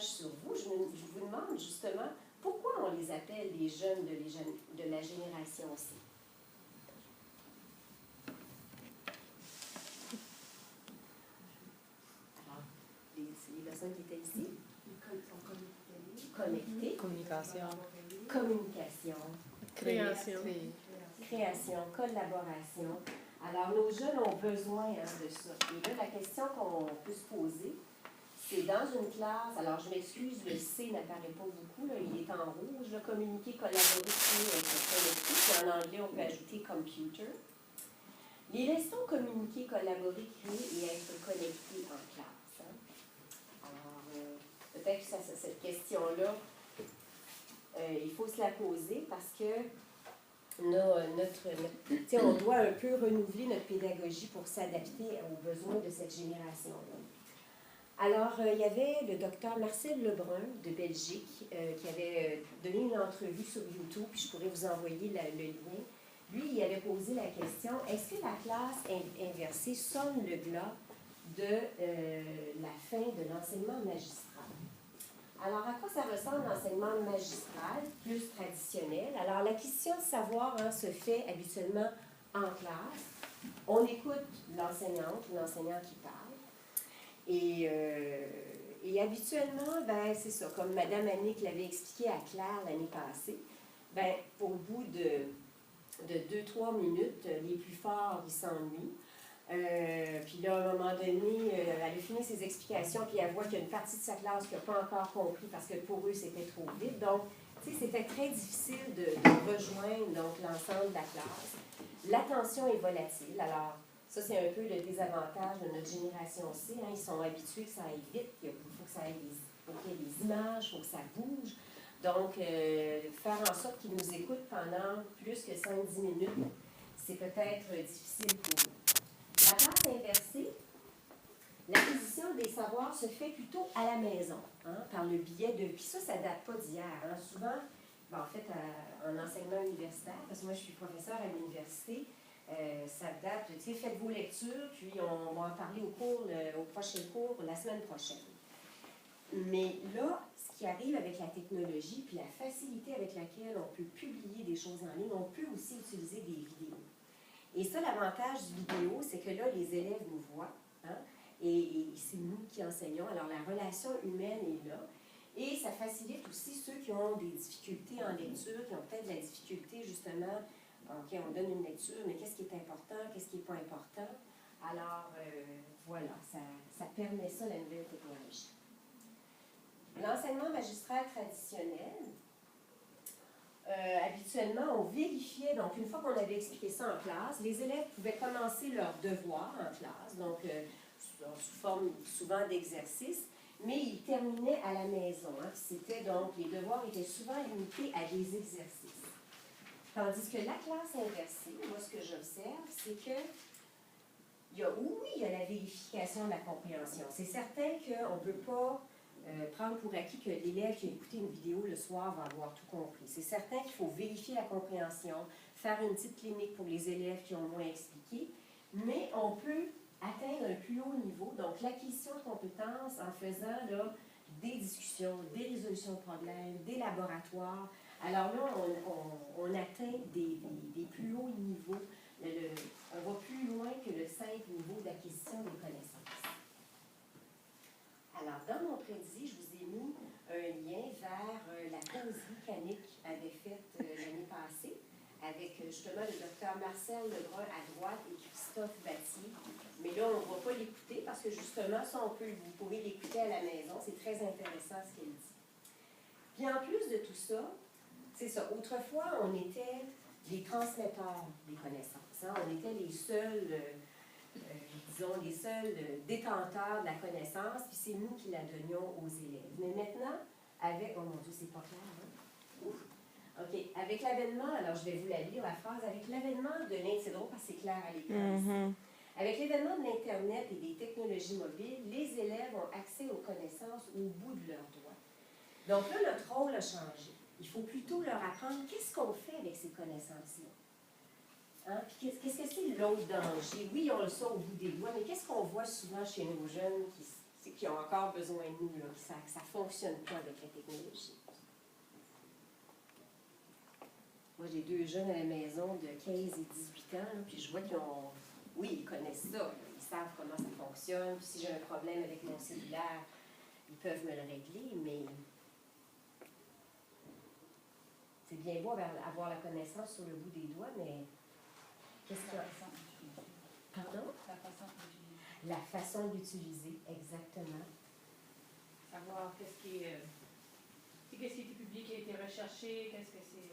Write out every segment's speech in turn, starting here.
sur vous, je vous demande justement pourquoi on les appelle les jeunes de la génération C. Alors, les personnes qui étaient ici. Connectés. Communication. Communication. Création. Création, collaboration. Alors, nos jeunes ont besoin de ça. Et là, la question qu'on peut se poser, c'est dans une classe, alors je m'excuse, le C n'apparaît pas beaucoup, là, il est en rouge, là, communiquer, collaborer, créer, être connecté, puis en anglais, on peut ajouter computer. Les laissons communiquer, collaborer, créer et être connectés en classe. Hein? Alors, peut-être que cette question-là, il faut se la poser parce que on doit un peu renouveler notre pédagogie pour s'adapter aux besoins de cette génération-là. Alors, il y avait le docteur Marcel Lebrun de Belgique qui avait donné une entrevue sur YouTube, puis je pourrais vous envoyer le lien. Lui, il avait posé la question, est-ce que la classe inversée sonne le glas de la fin de l'enseignement magistral? Alors, à quoi ça ressemble l'enseignement magistral, plus traditionnel? Alors, l'acquisition de savoir se fait habituellement en classe. On écoute l'enseignante ou l'enseignant qui parle. Et habituellement, ben, c'est ça, comme Mme Annick l'avait expliqué à Claire l'année passée, ben, au bout de 2-3 minutes, les plus forts, ils s'ennuient. Puis là, à un moment donné, elle a fini ses explications, puis elle voit qu'il y a une partie de sa classe qui n'a pas encore compris parce que pour eux, c'était trop vite. Donc, tu sais, c'était très difficile de rejoindre l'ensemble de la classe. L'attention est volatile. Alors, ça, c'est un peu le désavantage de notre génération C. Hein. Ils sont habitués que ça aille vite, il faut que ça aille qu'il y ait des images, il faut que ça bouge. Donc, faire en sorte qu'ils nous écoutent pendant plus que 5-10 minutes, c'est peut-être difficile pour eux. La classe inversée, l'acquisition des savoirs se fait plutôt à la maison, par le biais de... Puis ça ne date pas d'hier. Hein. Souvent, en fait, en enseignement universitaire, parce que moi, je suis professeure à l'université, ça date, tu sais, faites vos lectures, puis on va en parler au prochain cours, la semaine prochaine. Mais là, ce qui arrive avec la technologie, puis la facilité avec laquelle on peut publier des choses en ligne, on peut aussi utiliser des vidéos. Et ça, l'avantage du vidéo, c'est que là, les élèves nous voient, et c'est nous qui enseignons. Alors, la relation humaine est là. Et ça facilite aussi ceux qui ont des difficultés en lecture, qui ont peut-être de la difficulté, justement, OK, on donne une lecture, mais qu'est-ce qui est important, qu'est-ce qui n'est pas important? Alors, voilà, ça permet ça, la nouvelle technologie. L'enseignement magistral traditionnel, habituellement, on vérifiait, donc une fois qu'on avait expliqué ça en classe, les élèves pouvaient commencer leurs devoirs en classe, donc sous forme souvent d'exercices, mais ils terminaient à la maison. Hein. C'était donc, les devoirs étaient souvent limités à des exercices. Tandis que la classe inversée, moi ce que j'observe, c'est que il y a la vérification de la compréhension. C'est certain qu'on ne peut pas prendre pour acquis que l'élève qui a écouté une vidéo le soir va avoir tout compris. C'est certain qu'il faut vérifier la compréhension, faire une petite clinique pour les élèves qui ont moins expliqué, mais on peut atteindre un plus haut niveau, donc l'acquisition de compétences en faisant là, des discussions, des résolutions de problèmes, des laboratoires. Alors là, on atteint des plus hauts niveaux. On va plus loin que le simple niveau d'acquisition des connaissances. Alors, dans mon prédit, je vous ai mis un lien vers la causerie qu'Annick avait faite l'année passée avec justement le docteur Marcel Lebrun à droite et Christophe Battier. Mais là, on ne va pas l'écouter parce que justement, ça, vous pouvez l'écouter à la maison. C'est très intéressant ce qu'elle dit. Puis en plus de tout ça, c'est ça. Autrefois, on était les transmetteurs des connaissances. Hein? On était les seuls, disons, les seuls détenteurs de la connaissance, puis c'est nous qui la donnions aux élèves. Mais maintenant, oh mon Dieu, c'est pas clair, hein? Ouf. OK. Avec l'avènement, alors je vais vous la lire, la phrase, avec l'avènement de l'Internet, c'est drôle parce que c'est clair à l'écran. Avec l'avènement de l'Internet et des technologies mobiles, les élèves ont accès aux connaissances au bout de leurs doigts. Donc là, notre rôle a changé. Il faut plutôt leur apprendre qu'est-ce qu'on fait avec ces connaissances-là. Hein? Puis qu'est-ce que c'est l'autre danger? Oui, on le sait au bout des doigts, mais qu'est-ce qu'on voit souvent chez nos jeunes? qui ont encore besoin de nous, là, que ça ne fonctionne pas avec la technologie. Moi, j'ai 2 jeunes à la maison de 15 et 18 ans, là, puis je vois qu'ils ont... Oui, ils connaissent ça, ils savent comment ça fonctionne, puis si j'ai un problème avec mon cellulaire, ils peuvent me le régler, mais c'est bien beau avoir la connaissance sur le bout des doigts, mais qu'est-ce qu'il y a? Pardon? La façon d'utiliser, exactement. Savoir qu'est-ce qui a été publié, qui a été recherché, qu'est-ce que c'est.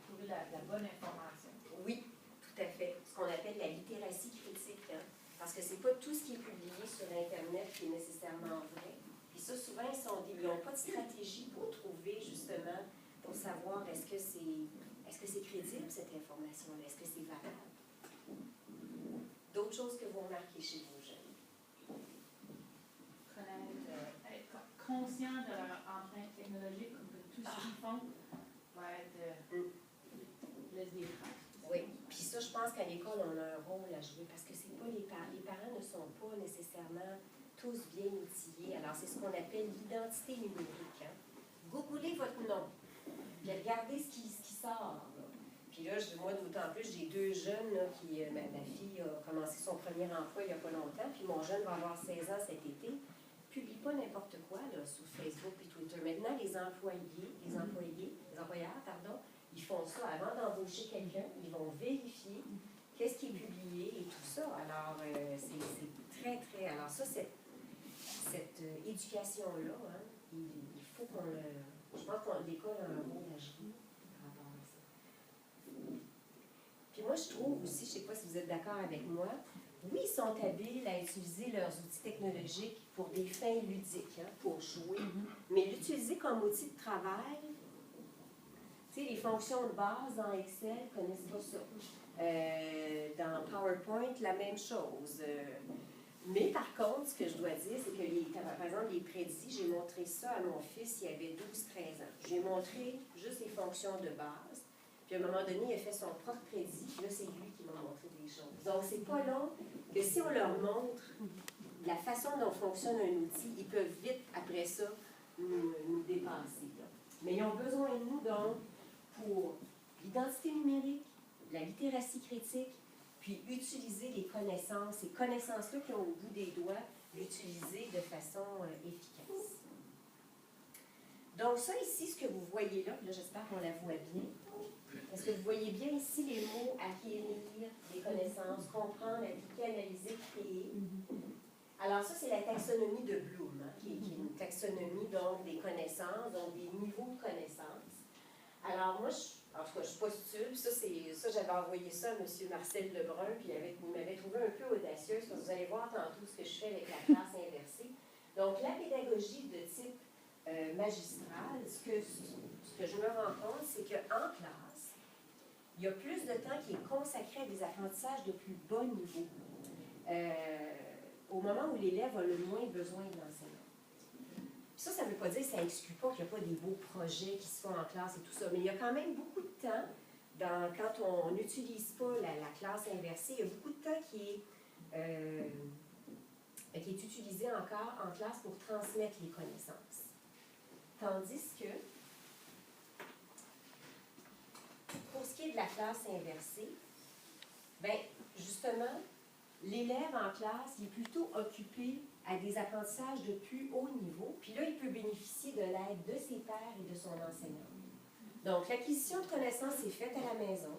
Trouver la bonne information. Oui, tout à fait. Ce qu'on appelle la littératie critique. Hein? Parce que c'est pas tout ce qui est publié sur Internet qui est nécessairement vrai. Puis ça, souvent, ils n'ont pas de stratégie pour trouver, justement, pour savoir est-ce que c'est crédible, cette information-là? Est-ce que c'est valable? D'autres choses que vous remarquez chez vos jeunes? Être conscient de leur empreinte technologique, de tout ce qu'ils font va être laisse des traces. Oui, puis ça, je pense qu'à l'école, on a un rôle à jouer parce que c'est pas les parents ne sont pas nécessairement tous bien outillés. Alors, c'est ce qu'on appelle l'identité numérique. Hein? Googlez votre nom, puis regardez ce qui sort. Là. Puis là, moi, d'autant plus, j'ai 2 jeunes là, qui, ma fille a commencé son premier emploi il n'y a pas longtemps, puis mon jeune va avoir 16 ans cet été. Publie pas n'importe quoi là, sur Facebook et Twitter. Maintenant, les employeurs, ils font ça avant d'embaucher quelqu'un, ils vont vérifier qu'est-ce qui est publié et tout ça. Alors, c'est très, très... Alors ça, cette éducation-là, hein, il faut qu'on le... Je pense que l'école a un rôle à jouer par rapport à ça. Puis moi, je trouve aussi, je ne sais pas si vous êtes d'accord avec moi, oui, ils sont habiles à utiliser leurs outils technologiques pour des fins ludiques, hein, pour jouer, mais l'utiliser comme outil de travail, tu sais, les fonctions de base dans Excel, ils ne connaissent pas ça. Dans PowerPoint, la même chose. Mais par contre, ce que je dois dire, c'est que, par exemple, les prédits, j'ai montré ça à mon fils, il avait 12-13 ans. J'ai montré juste les fonctions de base. Puis à un moment donné, il a fait son propre prédit. Puis là, c'est lui qui m'a montré des choses. Donc, c'est pas long que si on leur montre la façon dont fonctionne un outil, ils peuvent vite, après ça, nous dépasser. Là. Mais ils ont besoin de nous, donc, pour l'identité numérique, la littératie critique, puis utiliser les connaissances, ces connaissances-là qui ont au bout des doigts, l'utiliser de façon efficace. Donc ça ici, ce que vous voyez là j'espère qu'on la voit bien. Est-ce que vous voyez bien ici les mots acquérir, les connaissances, comprendre, appliquer, analyser, créer? Alors ça, c'est la taxonomie de Bloom, hein, qui est une taxonomie donc des connaissances, donc des niveaux de connaissances. Alors moi, en tout cas, je suis pas sûre, ça j'avais envoyé ça à M. Marcel Lebrun, puis il m'avait trouvé un peu audacieuse, parce que vous allez voir tantôt ce que je fais avec la classe inversée. Donc la pédagogie de type magistral, ce que je me rends compte, c'est qu'en classe, il y a plus de temps qui est consacré à des apprentissages de plus bas niveau, au moment où l'élève a le moins besoin de l'enseignant. Ça ne veut pas dire que ça n'exclut pas qu'il n'y a pas des beaux projets qui se font en classe et tout ça, mais il y a quand même beaucoup de temps, quand on n'utilise pas la classe inversée, il y a beaucoup de temps qui est utilisé encore en classe pour transmettre les connaissances. Tandis que, pour ce qui est de la classe inversée, bien, justement, l'élève en classe il est plutôt occupé à des apprentissages de plus haut niveau, puis là, il peut bénéficier de l'aide de ses pairs et de son enseignant. Donc, l'acquisition de connaissances est faite à la maison.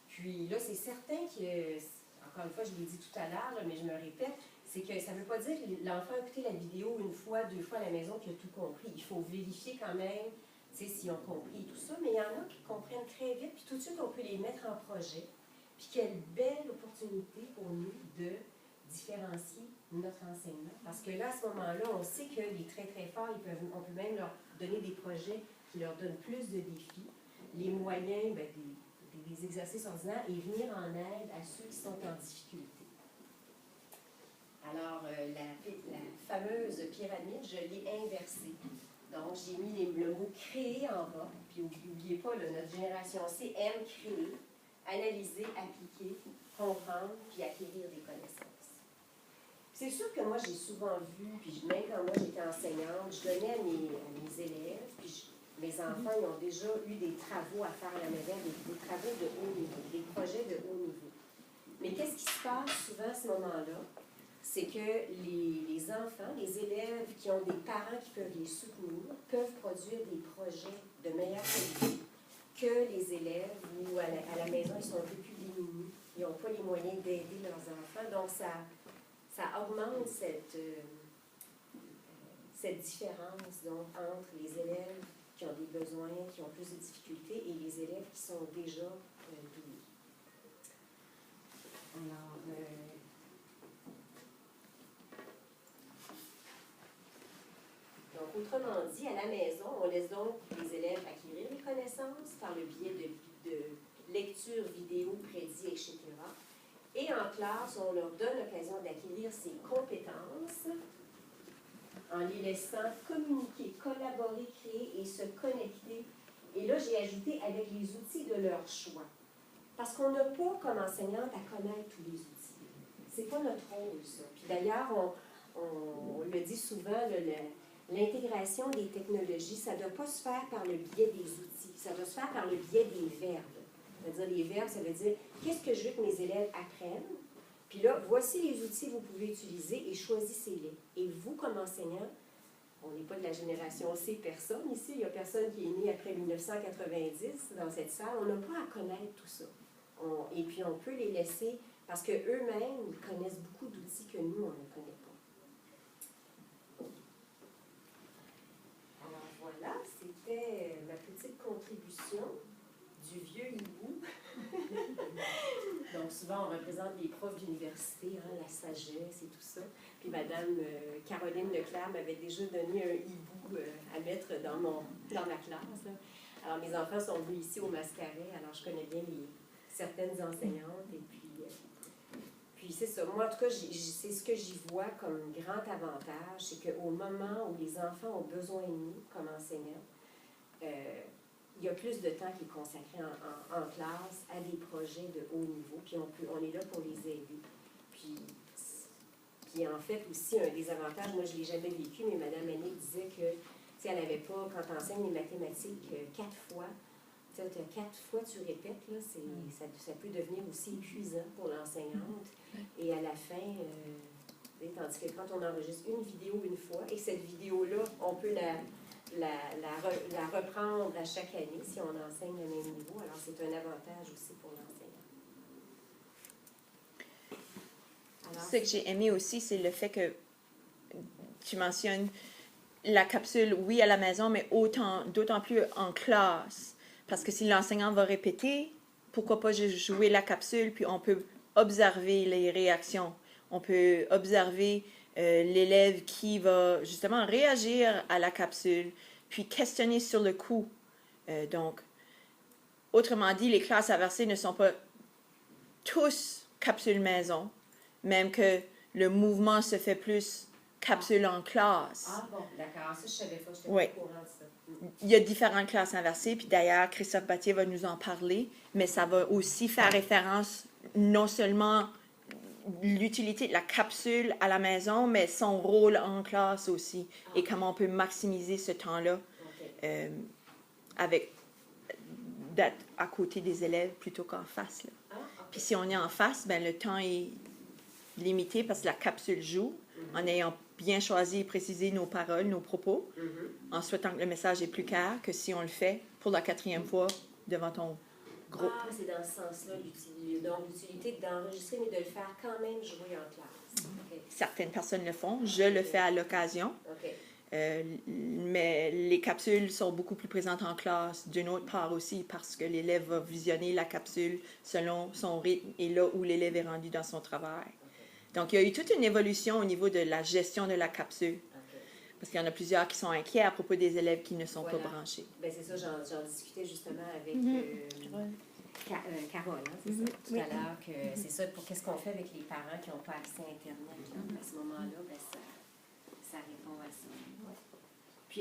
Puis là, c'est certain que, encore une fois, je l'ai dit tout à l'heure, mais je me répète, c'est que ça ne veut pas dire que l'enfant a écouté la vidéo 1 fois, 2 fois à la maison qu'il a tout compris. Il faut vérifier quand même, tu sais, s'ils ont compris et tout ça, mais il y en a qui comprennent très vite, puis tout de suite, on peut les mettre en projet. Puis quelle belle opportunité pour nous de différencier notre enseignement. Parce que là, à ce moment-là, on sait que les très, très forts, on peut même leur donner des projets qui leur donnent plus de défis, les moyens, bien, des exercices ordinaires, et venir en aide à ceux qui sont en difficulté. Alors, la fameuse pyramide, je l'ai inversée. Donc, j'ai mis le mot « créer » en bas. Puis, n'oubliez pas, là, notre génération C aime créer, analyser, appliquer, comprendre, puis acquérir des connaissances. C'est sûr que moi, j'ai souvent vu, puis même quand moi j'étais enseignante, je donnais à mes élèves, puis mes enfants, ils ont déjà eu des travaux à faire à la maison, des travaux de haut niveau, des projets de haut niveau. Mais qu'est-ce qui se passe souvent à ce moment-là? C'est que les enfants, les élèves qui ont des parents qui peuvent les soutenir, peuvent produire des projets de meilleure qualité que les élèves où à la maison, ils sont un peu plus démunis. Ils n'ont pas les moyens d'aider leurs enfants. Donc, ça augmente cette différence donc, entre les élèves qui ont des besoins, qui ont plus de difficultés, et les élèves qui sont déjà doués. Alors, donc, autrement dit, à la maison, on laisse donc les élèves acquérir les connaissances par le biais de lecture, vidéo, prédits, etc. Et en classe, on leur donne l'occasion d'acquérir ces compétences en les laissant communiquer, collaborer, créer et se connecter. Et là, j'ai ajouté avec les outils de leur choix. Parce qu'on n'a pas, comme enseignante, à connaître tous les outils. C'est pas notre rôle, ça. Puis d'ailleurs, on le dit souvent, l'intégration des technologies, ça ne doit pas se faire par le biais des outils, ça doit se faire par le biais des verbes. C'est-à-dire, les verbes, ça veut dire, qu'est-ce que je veux que mes élèves apprennent? Puis là, voici les outils que vous pouvez utiliser et choisissez-les. Et vous, comme enseignant, on n'est pas de la génération C, personne ici, il n'y a personne qui est né après 1990 dans cette salle, on n'a pas à connaître tout ça. Et puis, on peut les laisser, parce qu'eux-mêmes, ils connaissent beaucoup d'outils que nous, on ne connaît pas. Alors voilà, c'était ma petite contribution du vieux hibou. Donc souvent, on représente les profs d'université, hein, la sagesse et tout ça. Puis Madame Caroline Leclerc m'avait déjà donné un hibou à mettre dans ma classe. Là. Alors mes enfants sont venus ici au Mascaret, alors je connais bien certaines enseignantes. Et puis c'est ça. Moi, en tout cas, c'est ce que j'y vois comme grand avantage, c'est qu'au moment où les enfants ont besoin de nous comme enseignants, il y a plus de temps qui est consacré en classe à des projets de haut niveau, puis on est là pour les aider. Puis en fait, aussi, un des avantages, moi je ne l'ai jamais vécu, mais Mme Annick disait que, elle n'avait pas, quand tu enseignes les mathématiques 4 fois, tu as 4 fois tu répètes, là, ça peut devenir aussi épuisant pour l'enseignante. Et à la fin, tandis que quand on enregistre une vidéo une fois, et cette vidéo-là, on peut la reprendre à chaque année si on enseigne le même niveau. Alors, c'est un avantage aussi pour l'enseignant. Ce que j'ai aimé aussi, c'est le fait que tu mentionnes la capsule, oui, à la maison, mais d'autant plus en classe. Parce que si l'enseignant va répéter, pourquoi pas jouer la capsule, puis on peut observer les réactions. On peut observer l'élève qui va justement réagir à la capsule, puis questionner sur le coup. Donc, autrement dit, les classes inversées ne sont pas tous capsule maison, même que le mouvement se fait plus capsule en classe. Ah bon, d'accord. Ça, je ne savais pas. Je n'étais pas au courant de ça. Il y a différentes classes inversées, puis d'ailleurs, Christophe Battier va nous en parler, mais ça va aussi faire référence non seulement l'utilité de la capsule à la maison, mais son rôle en classe aussi, et comment on peut maximiser ce temps-là avec d'être à côté des élèves plutôt qu'en face. Là. Puis si on est en face, ben, le temps est limité parce que la capsule joue, en ayant bien choisi et précisé nos paroles, nos propos, en souhaitant que le message est plus clair que si on le fait pour la 4e fois devant ton groupe. Ah, c'est dans ce sens-là, l'utilité d'enregistrer, mais de le faire quand même jouer en classe. Okay. Certaines personnes le font, je le fais à l'occasion, mais les capsules sont beaucoup plus présentes en classe, d'une autre part aussi, parce que l'élève va visionner la capsule selon son rythme et là où l'élève est rendu dans son travail. Donc, il y a eu toute une évolution au niveau de la gestion de la capsule. Parce qu'il y en a plusieurs qui sont inquiets à propos des élèves qui ne sont pas branchés. Bien, c'est ça, j'en discutais justement avec Carole, hein, c'est ça, tout à l'heure, que c'est ça, qu'est-ce qu'on fait avec les parents qui n'ont pas accès à Internet. Là, à ce moment-là, ben, ça répond à ça.